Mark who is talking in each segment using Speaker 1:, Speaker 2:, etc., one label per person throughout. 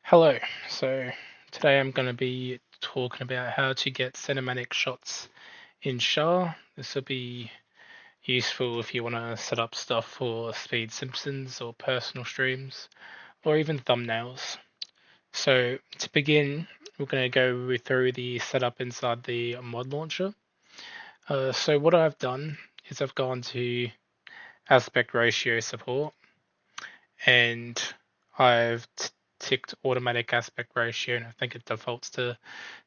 Speaker 1: Hello. So today I'm going to be talking about how to get cinematic shots in SHA. This will be useful if you want to set up stuff for Speed Simpsons or personal streams or even thumbnails. So to begin, we're going to go through the setup inside the mod launcher. So what I've done is I've gone to aspect ratio support and I've ticked automatic aspect ratio, and I think it defaults to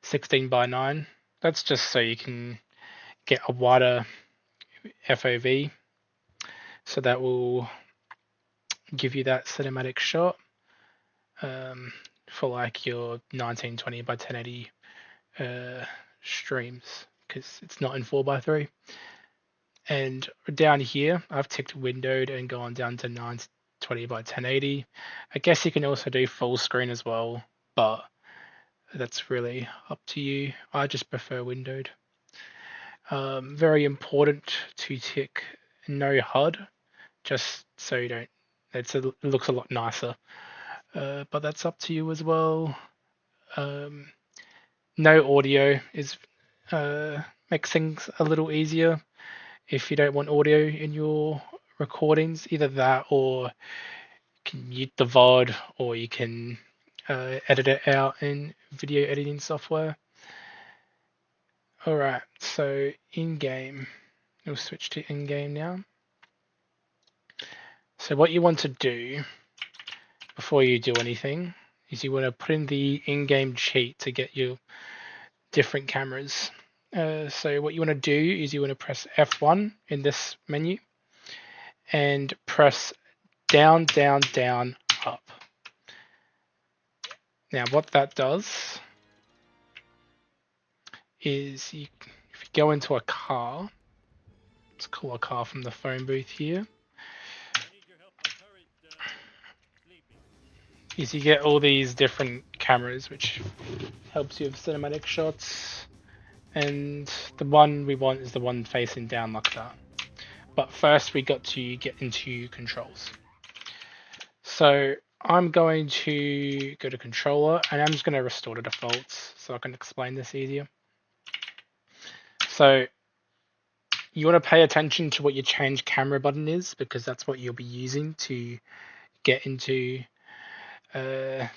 Speaker 1: 16:9. That's just so you can get a wider FOV, so that will give you that cinematic shot for like your 1920 by 1080 streams, because it's not in 4:3. And down here, I've ticked windowed and gone down to 920 by 1080. I guess you can also do full screen as well, but that's really up to you. I just prefer windowed. Very important to tick no HUD, just so you don't. It looks a lot nicer, but that's up to you as well. Um, no audio is makes things a little easier if you don't want audio in your recordings. Either that, or you can mute the VOD, or you can edit it out in video editing software. Alright, so in-game, we'll switch to in-game now. So what you want to do before you do anything is you want to put in the in-game cheat to get your different cameras. So what you want to do is you want to press F1 in this menu and press down, down, down, up. Now what that does is if you go into a car, let's call a car from the phone booth here, is you get all these different cameras, which helps you with cinematic shots. And the one we want is the one facing down like that. But first we got to get into controls. So I'm going to go to controller and I'm just going to restore to defaults so I can explain this easier. So you want to pay attention to what your change camera button is, because that's what you'll be using to get into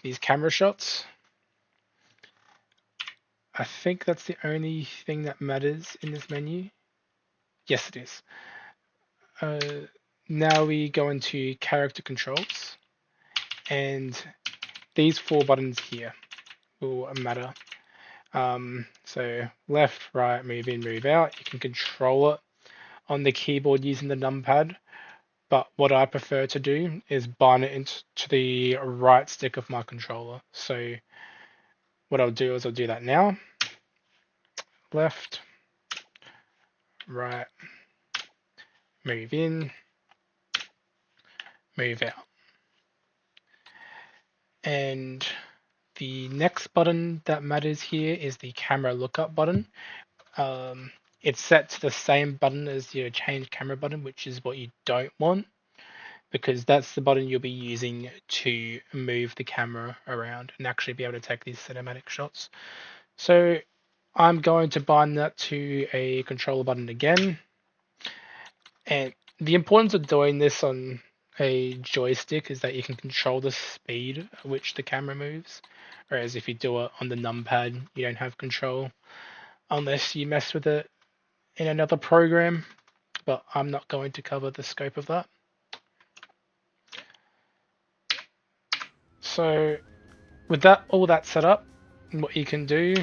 Speaker 1: these camera shots. I think that's the only thing that matters in this menu. Yes, it is. Now we go into character controls, and these four buttons here will matter. So left, right, move in, move out. You can control it on the keyboard using the numpad, but what I prefer to do is bind it into the right stick of my controller. So what I'll do is I'll do that now. Left, right, move in, move out. And the next button that matters here is the camera lookup button. It's set to the same button as your change camera button, which is what you don't want, because that's the button you'll be using to move the camera around and actually be able to take these cinematic shots. So I'm going to bind that to a controller button again. And the importance of doing this on a joystick is that you can control the speed at which the camera moves, whereas if you do it on the numpad, you don't have control unless you mess with it in another program, but I'm not going to cover the scope of that. So with all that set up, what you can do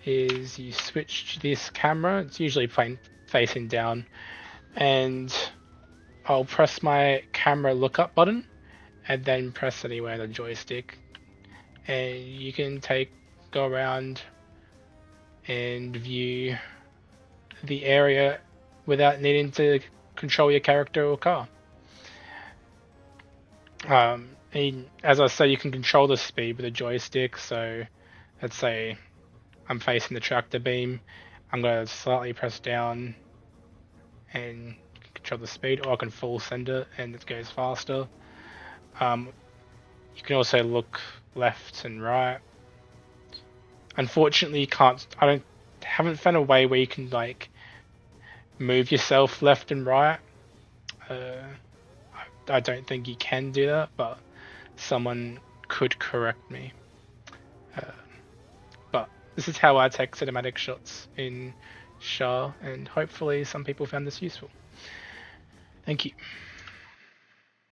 Speaker 1: is you switch this camera. It's usually facing down, and I'll press my camera lookup button and then press anywhere on the joystick, and you can go around and view the area without needing to control your character or car. And as I say, you can control the speed with a joystick. So let's say I'm facing the tractor beam, I'm going to slightly press down and control the speed, or I can full send it and it goes faster. You can also look left and right. Unfortunately, you can't. Haven't found a way where you can like move yourself left and right. Uh, I don't think you can do that, but someone could correct me. Uh, but this is how I take cinematic shots in SHA, and hopefully some people found this useful. Thank you.